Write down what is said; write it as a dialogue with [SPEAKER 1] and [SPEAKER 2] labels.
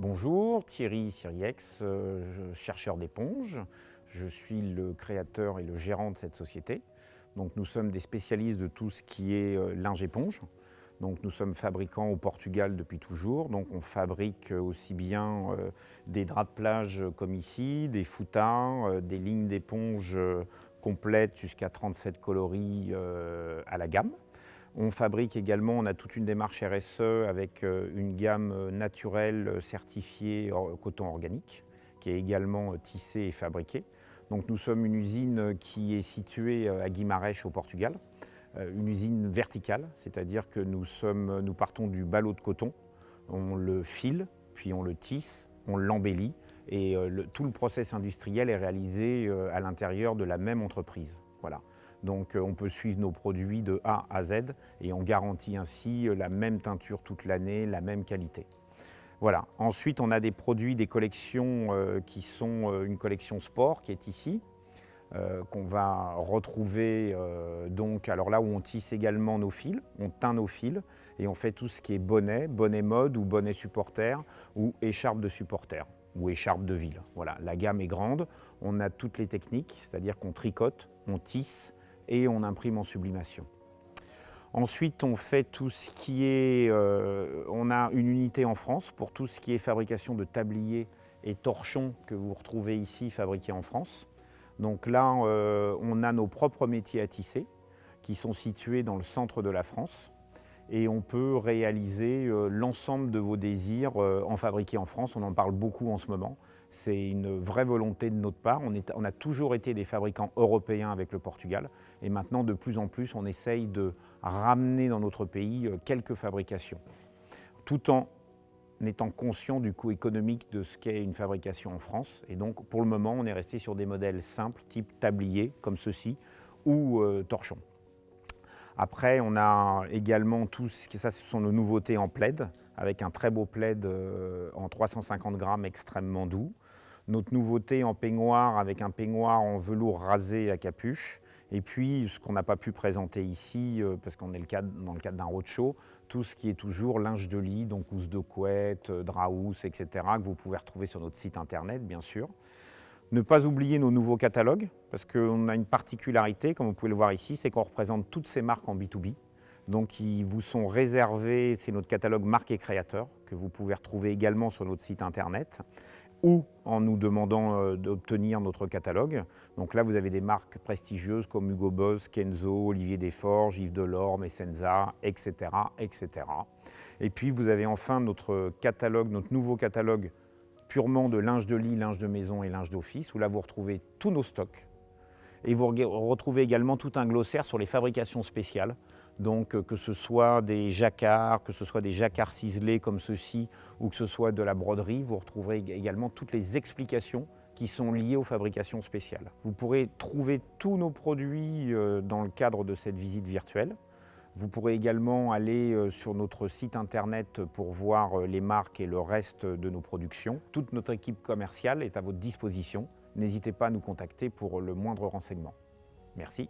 [SPEAKER 1] Bonjour, Thierry Siriex, chercheur d'éponges. Je suis le créateur et le gérant de cette société. Donc, nous sommes des spécialistes de tout ce qui est linge-éponge. Donc, nous sommes fabricants au Portugal depuis toujours. Donc, on fabrique aussi bien des draps de plage comme ici, des foutards, des lignes d'éponge complètes jusqu'à 37 coloris à la gamme. On fabrique également, on a toute une démarche RSE avec une gamme naturelle certifiée coton organique qui est également tissée et fabriquée. Donc nous sommes une usine qui est située à Guimarães au Portugal, une usine verticale, c'est-à-dire que nous partons du ballot de coton, on le file, puis on le tisse, on l'embellit et tout le process industriel est réalisé à l'intérieur de la même entreprise. Voilà. Donc on peut suivre nos produits de A à Z et on garantit ainsi la même teinture toute l'année, la même qualité. Voilà. Ensuite, on a des produits, des collections qui sont une collection sport qui est ici, qu'on va retrouver donc, alors là où on tisse également nos fils, on teint nos fils et on fait tout ce qui est bonnet, bonnet mode ou bonnet supporter ou écharpe de supporter ou écharpe de ville. Voilà, la gamme est grande, on a toutes les techniques, c'est-à-dire qu'on tricote, on tisse, et on imprime en sublimation. Ensuite, on fait tout ce qui est... on a une unité en France pour tout ce qui est fabrication de tabliers et torchons que vous retrouvez ici fabriqués en France. Donc là, on a nos propres métiers à tisser qui sont situés dans le centre de la France et on peut réaliser l'ensemble de vos désirs en fabriqué en France. On en parle beaucoup en ce moment. C'est une vraie volonté de notre part. On a toujours été des fabricants européens avec le Portugal et maintenant de plus en plus on essaye de ramener dans notre pays quelques fabrications tout en étant conscient du coût économique de ce qu'est une fabrication en France. Et donc pour le moment on est resté sur des modèles simples type tablier comme ceci ou torchon. Après, on a également tout ce qui, ça ce sont nos nouveautés en plaid, avec un très beau plaid en 350 grammes extrêmement doux. Notre nouveauté en peignoir, avec un peignoir en velours rasé à capuche. Et puis, ce qu'on n'a pas pu présenter ici, parce qu'on est dans le cadre d'un roadshow, tout ce qui est toujours linge de lit, donc housse de couette, drap housse, etc., que vous pouvez retrouver sur notre site internet, bien sûr. Ne pas oublier nos nouveaux catalogues, parce qu'on a une particularité, comme vous pouvez le voir ici, c'est qu'on représente toutes ces marques en B2B. Donc ils vous sont réservés, c'est notre catalogue marques et créateurs, que vous pouvez retrouver également sur notre site internet, ou en nous demandant d'obtenir notre catalogue. Donc là, vous avez des marques prestigieuses comme Hugo Boss, Kenzo, Olivier Desforges, Yves Delorme, Essenza, etc., etc. Et puis vous avez enfin notre catalogue, notre nouveau catalogue purement de linge de lit, linge de maison et linge d'office, où là vous retrouvez tous nos stocks. Et vous retrouvez également tout un glossaire sur les fabrications spéciales. Donc que ce soit des jacquards, que ce soit des jacquards ciselés comme ceci, ou que ce soit de la broderie, vous retrouverez également toutes les explications qui sont liées aux fabrications spéciales. Vous pourrez trouver tous nos produits dans le cadre de cette visite virtuelle. Vous pourrez également aller sur notre site internet pour voir les marques et le reste de nos productions. Toute notre équipe commerciale est à votre disposition. N'hésitez pas à nous contacter pour le moindre renseignement. Merci.